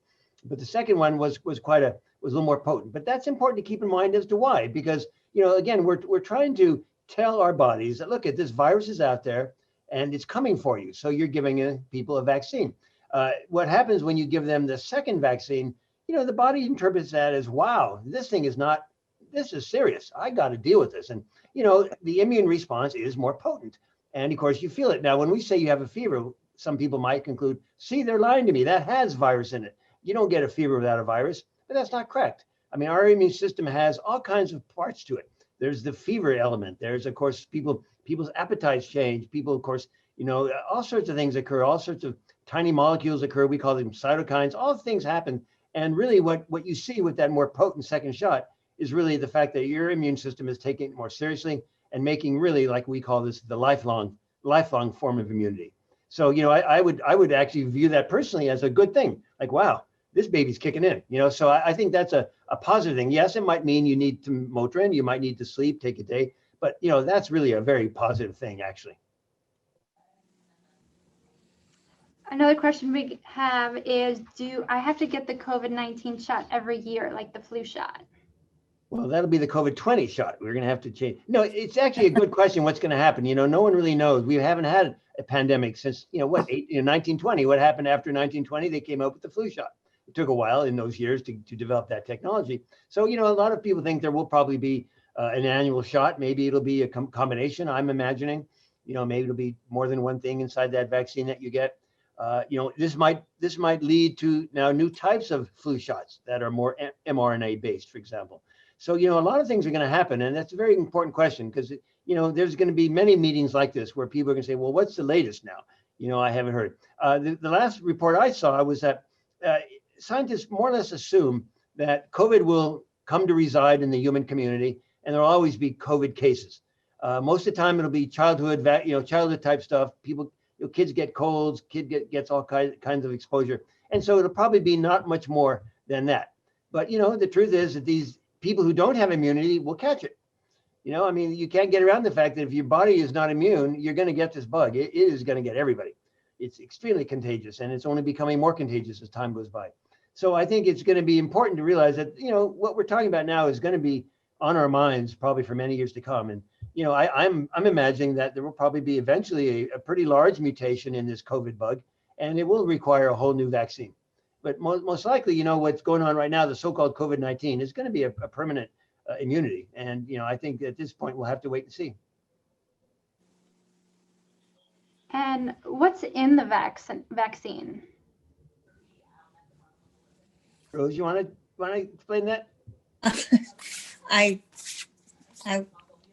But the second one was a little more potent. But that's important to keep in mind as to why, because again, we're trying to tell our bodies that, look, this virus is out there and it's coming for you. So you're giving people a vaccine. What happens when you give them the second vaccine? The body interprets that as, wow, this is serious. I got to deal with this. And the immune response is more potent. And of course, you feel it. Now, when we say you have a fever, some people might conclude, see, they're lying to me. That has virus in it. You don't get a fever without a virus, but that's not correct. I mean, our immune system has all kinds of parts to it. There's the fever element. There's, of course, people's appetites change. People, of course, all sorts of things occur. All sorts of tiny molecules occur. We call them cytokines. All things happen. And really what you see with that more potent second shot is really the fact that your immune system is taking it more seriously and making really, like we call this, the lifelong form of immunity. So, I would actually view that personally as a good thing. Like, wow, this baby's kicking in, so I think that's a positive thing. Yes, it might mean you need to Motrin, you might need to sleep, take a day, but that's really a very positive thing, actually. Another question we have is, do I have to get the COVID-19 shot every year, like the flu shot? Well, that'll be the COVID-20 shot. We're going to have to change. No, it's actually a good question. What's going to happen? No one really knows. We haven't had a pandemic since, 1920. What happened after 1920? They came up with the flu shot. It took a while in those years to develop that technology. So, a lot of people think there will probably be an annual shot. Maybe it'll be a combination, I'm imagining. Maybe it'll be more than one thing inside that vaccine that you get. This might lead to now new types of flu shots that are more mRNA based, for example. So, a lot of things are going to happen. And that's a very important question because, there's going to be many meetings like this where people are going to say, well, what's the latest now? I haven't heard. The last report I saw was that scientists more or less assume that COVID will come to reside in the human community and there'll always be COVID cases. Most of the time, it'll be childhood type stuff. Kids get colds, gets all kinds of exposure. And so it'll probably be not much more than that. But, the truth is that these people who don't have immunity will catch it. You can't get around the fact that if your body is not immune, you're going to get this bug. It is going to get everybody. It's extremely contagious, and it's only becoming more contagious as time goes by. So I think it's going to be important to realize that, what we're talking about now is going to be on our minds probably for many years to come. And, I'm imagining that there will probably be eventually a pretty large mutation in this COVID bug, and it will require a whole new vaccine. But most likely, what's going on right now, the so-called COVID-19 is going to be a permanent immunity. And, I think at this point, we'll have to wait and see. And what's in the vaccine? Rose, you want to explain that? I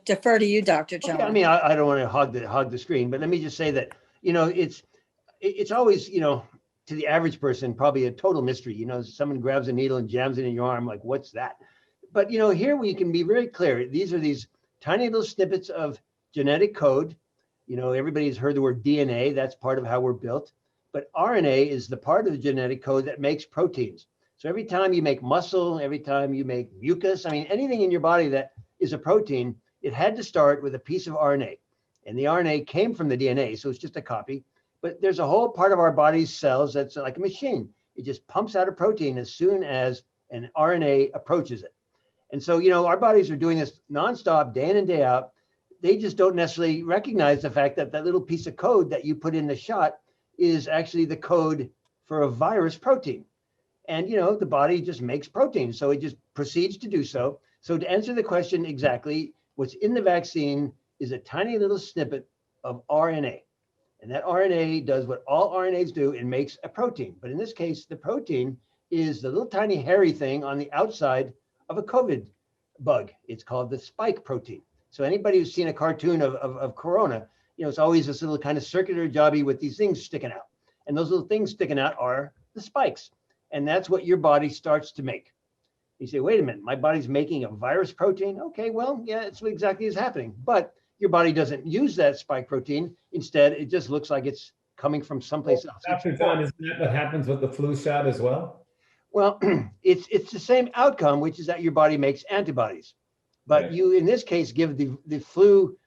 defer to you, Dr. Jones. Okay, I don't want to hog the screen, but let me just say that, it's always, to the average person, probably a total mystery. Someone grabs a needle and jams it in your arm, like, what's that? But, here we can be very clear. These are these tiny little snippets of genetic code. Everybody's heard the word DNA. That's part of how we're built. But RNA is the part of the genetic code that makes proteins. So every time you make muscle, every time you make mucus, anything in your body that is a protein, it had to start with a piece of RNA. And the RNA came from the DNA, so it's just a copy. But there's a whole part of our body's cells that's like a machine. It just pumps out a protein as soon as an RNA approaches it. And so, our bodies are doing this nonstop, day in and day out. They just don't necessarily recognize the fact that that little piece of code that you put in the shot is actually the code for a virus protein. And, the body just makes protein. So it just proceeds to do so. So to answer the question exactly, what's in the vaccine is a tiny little snippet of RNA. And that RNA does what all RNAs do, it makes a protein. But in this case, the protein is the little tiny hairy thing on the outside of a COVID bug. It's called the spike protein. So anybody who's seen a cartoon of Corona, it's always this little kind of circular jobby with these things sticking out. And those little things sticking out are the spikes. And that's what your body starts to make. You say, wait a minute, my body's making a virus protein? Okay, well, yeah, it's what exactly is happening. But your body doesn't use that spike protein. Instead, it just looks like it's coming from someplace else. Dr. John, isn't that what happens with the flu shot as well? Well, it's the same outcome, which is that your body makes antibodies. But Right. You, in this case, give the flu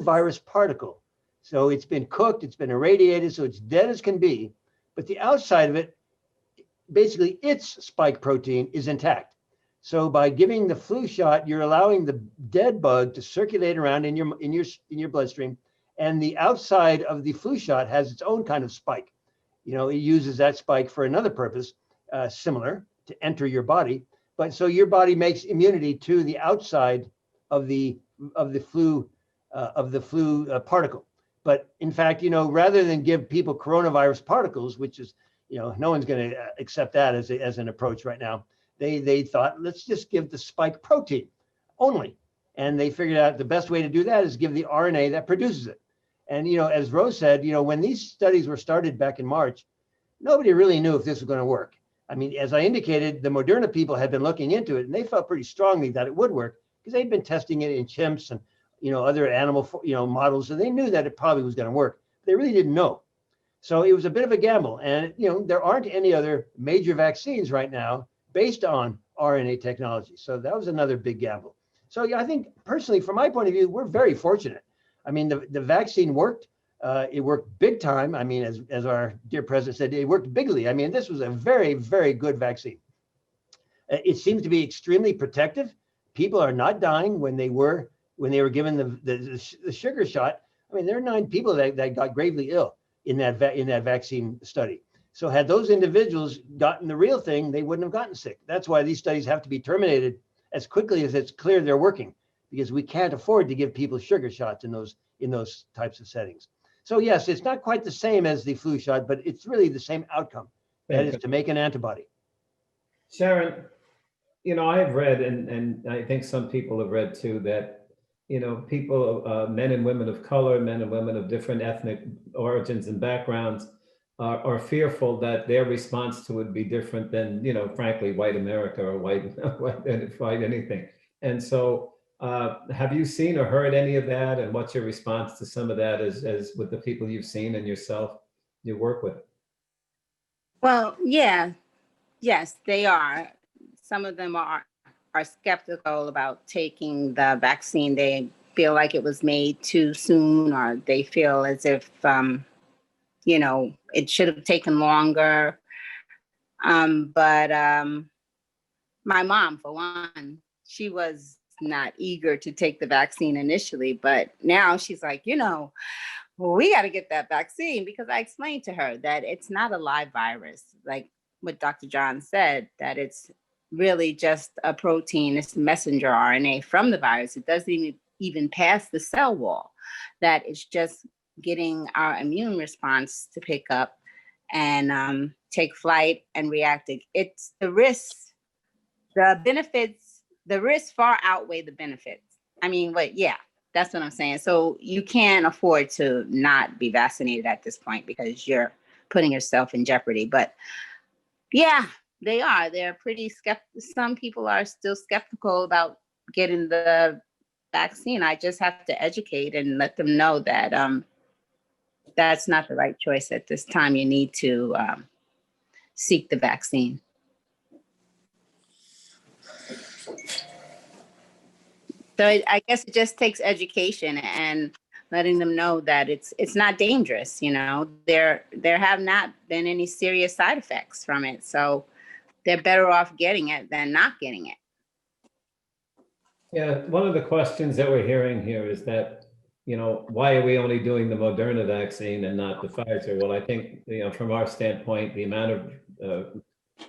virus particle. So it's been cooked, it's been irradiated, so it's dead as can be. But the outside of it basically its spike protein is intact. So by giving the flu shot, you're allowing the dead bug to circulate around in your bloodstream, and the outside of the flu shot has its own kind of spike. You know, it uses that spike for another purpose, similar to enter your body. But so your body makes immunity to the outside of the flu particle. But in fact, you know, rather than give people coronavirus particles, which is, you know, no one's going to accept that as an approach right now. They thought, let's just give the spike protein only. And they figured out the best way to do that is give the RNA that produces it. And, you know, as Rose said, you know, when these studies were started back in March, nobody really knew if this was going to work. I mean, as I indicated, the Moderna people had been looking into it, and they felt pretty strongly that it would work because they'd been testing it in chimps and, you know, other animal, you know, models. And they knew that it probably was going to work. They really didn't know. So it was a bit of a gamble. And, you know, there aren't any other major vaccines right now based on RNA technology. So that was another big gamble. So yeah, I think personally, from my point of view, we're very fortunate. I mean, the vaccine worked. It worked big time. I mean, as our dear president said, it worked bigly. I mean, this was a very, very good vaccine. It seems to be extremely protective. People are not dying when they were given the sugar shot. I mean, there are 9 people that got gravely ill in that vaccine study. So had those individuals gotten the real thing, they wouldn't have gotten sick. That's why these studies have to be terminated as quickly as it's clear they're working, because we can't afford to give people sugar shots in those types of settings. So yes, it's not quite the same as the flu shot, but it's really the same outcome. That is to make an antibody. Sharon, you know, I have read, and I think some people have read too, that, you know, people, men and women of color, men and women of different ethnic origins and backgrounds are fearful that their response to it would be different than, you know, frankly, white America or white anything. And so have you seen or heard any of that? And what's your response to some of that as with the people you've seen and yourself you work with? Well, yeah, yes, they are. Some of them are skeptical about taking the vaccine. They feel like it was made too soon, or they feel as if, you know, it should have taken longer. But my mom, for one, she was not eager to take the vaccine initially, but now she's like, you know, well, we got to get that vaccine, because I explained to her that it's not a live virus, like what Dr. John said, that it's really just a protein, it's messenger RNA from the virus. It doesn't even pass the cell wall, that it's just getting our immune response to pick up and take flight and react. It's the risks, the benefits, the risks far outweigh the benefits. I mean, but yeah, that's what I'm saying. So you can't afford to not be vaccinated at this point because you're putting yourself in jeopardy. But yeah, they are. They're pretty skeptical. Some people are still skeptical about getting the vaccine. I just have to educate and let them know that that's not the right choice at this time. You need to seek the vaccine. So I guess it just takes education and letting them know that it's not dangerous. You know, there have not been any serious side effects from it. So they're better off getting it than not getting it. Yeah, one of the questions that we're hearing here is that, you know, why are we only doing the Moderna vaccine and not the Pfizer? Well, I think, you know, from our standpoint, the amount of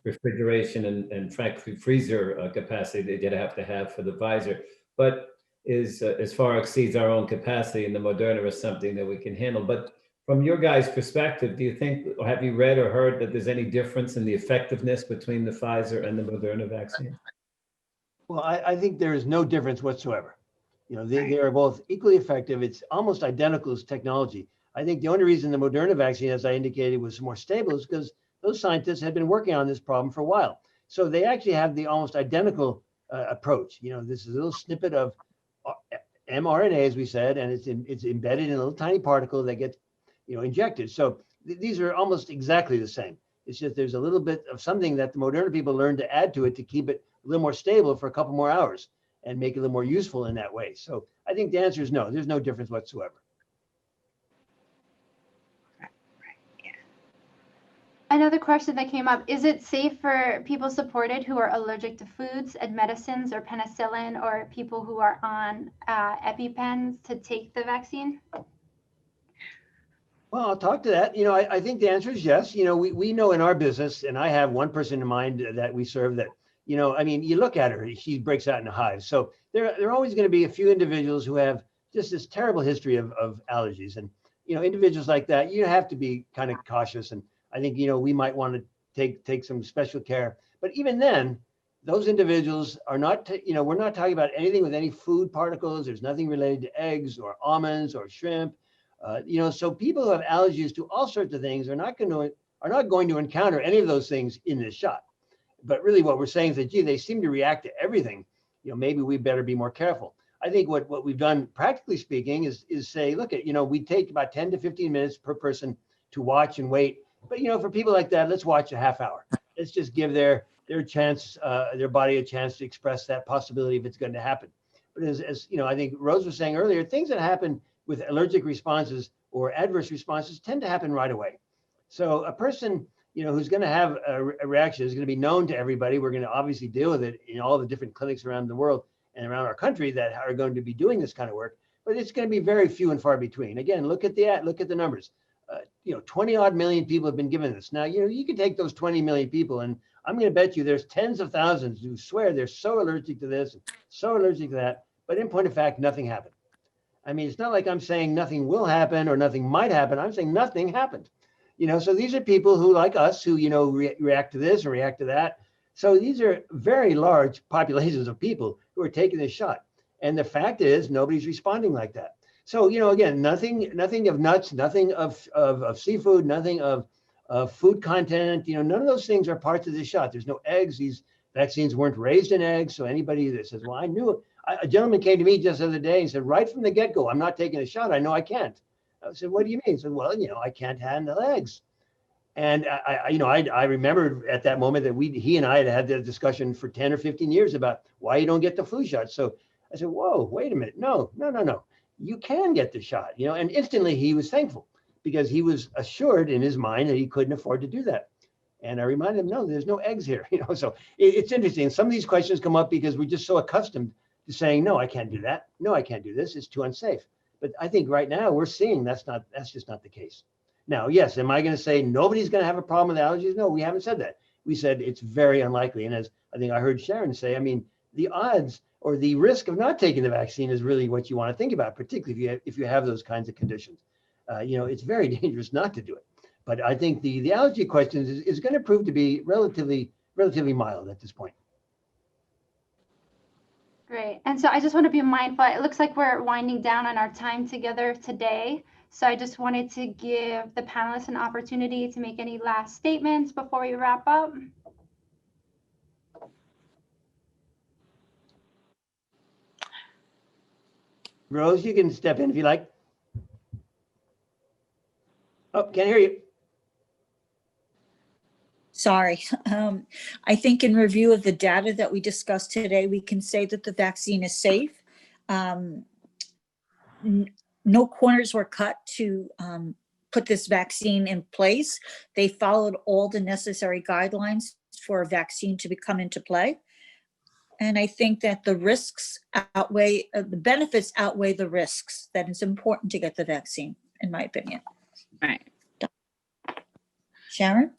refrigeration and frankly freezer capacity that you'd have to have for the Pfizer, but is as far exceeds our own capacity, and the Moderna is something that we can handle. But from your guys' perspective, do you think, or have you read or heard that there's any difference in the effectiveness between the Pfizer and the Moderna vaccine? Well, I think there is no difference whatsoever. You know, they are both equally effective. It's almost identical as technology. I think the only reason the Moderna vaccine, as I indicated, was more stable is because those scientists had been working on this problem for a while. So they actually have the almost identical approach. You know, this is a little snippet of mRNA, as we said, and it's embedded in a little tiny particle that gets, you know, injected. So these are almost exactly the same. It's just there's a little bit of something that the Moderna people learned to add to it to keep it a little more stable for a couple more hours and make it a little more useful in that way. So I think the answer is no, there's no difference whatsoever. And another question that came up, is it safe for people supported who are allergic to foods and medicines or penicillin, or people who are on EpiPens to take the vaccine? Well, I'll talk to that. I think the answer is yes. We know in our business, and I have one person in mind that we serve that, you look at her, she breaks out in a hive. So there are always going to be a few individuals who have just this terrible history of allergies. And, individuals like that, you have to be kind of cautious. And I think, we might want to take some special care. But even then, those individuals are not, we're not talking about anything with any food particles. There's nothing related to eggs or almonds or shrimp. So people who have allergies to all sorts of things are not going to encounter any of those things in this shot. But really what we're saying is that, gee, they seem to react to everything. Maybe we better be more careful. I think what we've done, practically speaking, is say, look at, we take about 10 to 15 minutes per person to watch and wait. But, for people like that, let's watch a half hour. Let's just give their chance, their body a chance to express that possibility if it's going to happen. But as I think Rose was saying earlier, things that happen with allergic responses or adverse responses tend to happen right away. So a person, who's going to have a reaction is going to be known to everybody. We're going to obviously deal with it in all the different clinics around the world and around our country that are going to be doing this kind of work, but it's going to be very few and far between. Again, look at the numbers. 20 odd million people have been given this. Now, you can take those 20 million people, and I'm going to bet you there's tens of thousands who swear they're so allergic to this, so allergic to that, but in point of fact, nothing happened. I mean, it's not like I'm saying nothing will happen or nothing might happen. I'm saying nothing happened. So these are people who, like us, who, react to this or react to that. So these are very large populations of people who are taking this shot. And the fact is, nobody's responding like that. So, again, nothing of nuts, nothing of seafood, nothing of food content. None of those things are parts of this shot. There's no eggs. These vaccines weren't raised in eggs. So anybody that says, well, I knew it. A gentleman came to me just the other day and said, right from the get-go, I'm not taking a shot. I know I can't. I said, what do you mean? He said, well, I can't handle eggs. And I remember at that moment that he and I had that discussion for 10 or 15 years about why you don't get the flu shot. So I said, whoa, wait a minute. No. You can get the shot, and instantly he was thankful because he was assured in his mind that he couldn't afford to do that. And I reminded him, no, there's no eggs here. So it's interesting. Some of these questions come up because we're just so accustomed to saying, no, I can't do that. No, I can't do this. It's too unsafe. But I think right now we're seeing that's just not the case. Now, yes, am I going to say nobody's going to have a problem with allergies? No, we haven't said that. We said it's very unlikely. And as I think I heard Sharon say, I mean, the odds or the risk of not taking the vaccine is really what you want to think about, particularly if you have those kinds of conditions. It's very dangerous not to do it. But I think the allergy question is going to prove to be relatively mild at this point. Great. And so I just want to be mindful. It looks like we're winding down on our time together today. So I just wanted to give the panelists an opportunity to make any last statements before we wrap up. Rose, you can step in if you like. Oh, can't hear you. Sorry. I think in review of the data that we discussed today, we can say that the vaccine is safe. No corners were cut to put this vaccine in place. They followed all the necessary guidelines for a vaccine to come into play. And I think that the risks outweigh, the benefits outweigh the risks, that it's important to get the vaccine, in my opinion. Right. Sharon?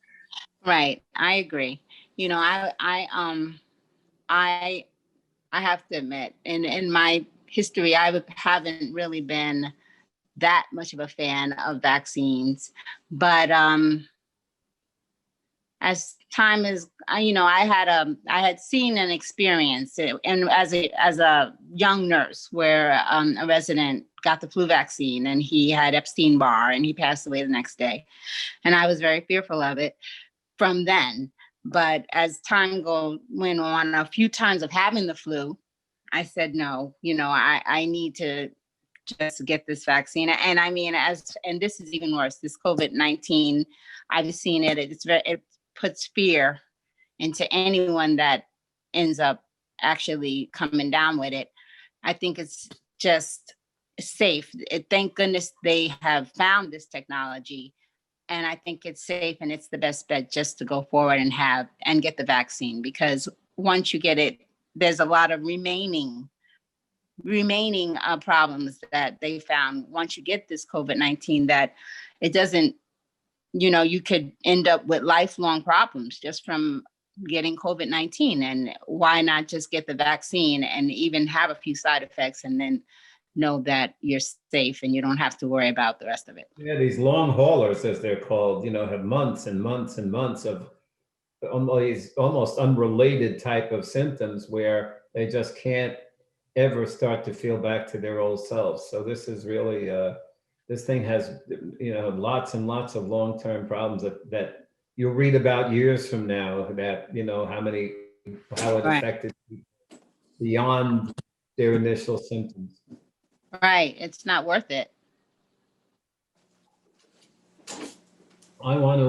Right. I agree. I have to admit, in my history, I haven't really been that much of a fan of vaccines, but as time is, I had seen an experience, and as a young nurse, where a resident got the flu vaccine and he had Epstein-Barr and he passed away the next day, and I was very fearful of it from then. But as time went on, a few times of having the flu, I said, no, I need to just get this vaccine. And I mean, and this is even worse, this COVID-19, I've seen it, it puts fear into anyone that ends up actually coming down with it. I think it's just safe. Thank goodness they have found this technology And I think it's safe and it's the best bet just to go forward and get the vaccine, because once you get it, there's a lot of remaining problems that they found once you get this COVID-19, that it doesn't, you could end up with lifelong problems just from getting COVID-19. And why not just get the vaccine and even have a few side effects and then know that you're safe and you don't have to worry about the rest of it. Yeah, these long haulers, as they're called, have months and months and months of almost unrelated type of symptoms where they just can't ever start to feel back to their old selves. So this is really, this thing has, lots and lots of long-term problems that you'll read about years from now, that, how it Right. affected people beyond their initial symptoms. Right. It's not worth it. I want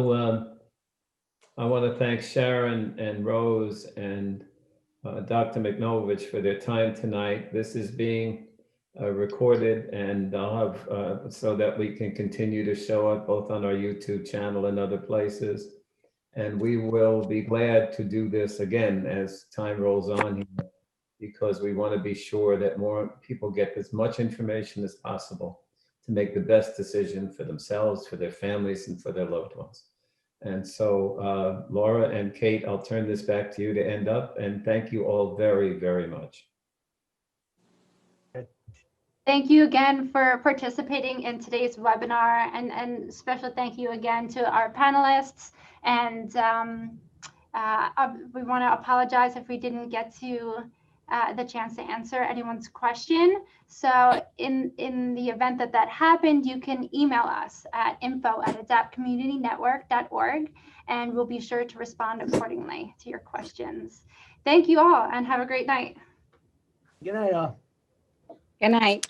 to thank Sharon and Rose and Dr. Michnovicz for their time tonight. This is being recorded, and I'll have so that we can continue to show it both on our YouTube channel and other places. And we will be glad to do this again as time rolls on here, because we want to be sure that more people get as much information as possible to make the best decision for themselves, for their families, and for their loved ones. And so, Laura and Kate, I'll turn this back to you to end up, and thank you all very, very much. Thank you again for participating in today's webinar, and special thank you again to our panelists. And we want to apologize if we didn't get to the chance to answer anyone's question. So in the event that happened, you can email us at info@adaptcommunitynetwork.org, and we'll be sure to respond accordingly to your questions. Thank you all, and have a great night. Good night, all. Good night.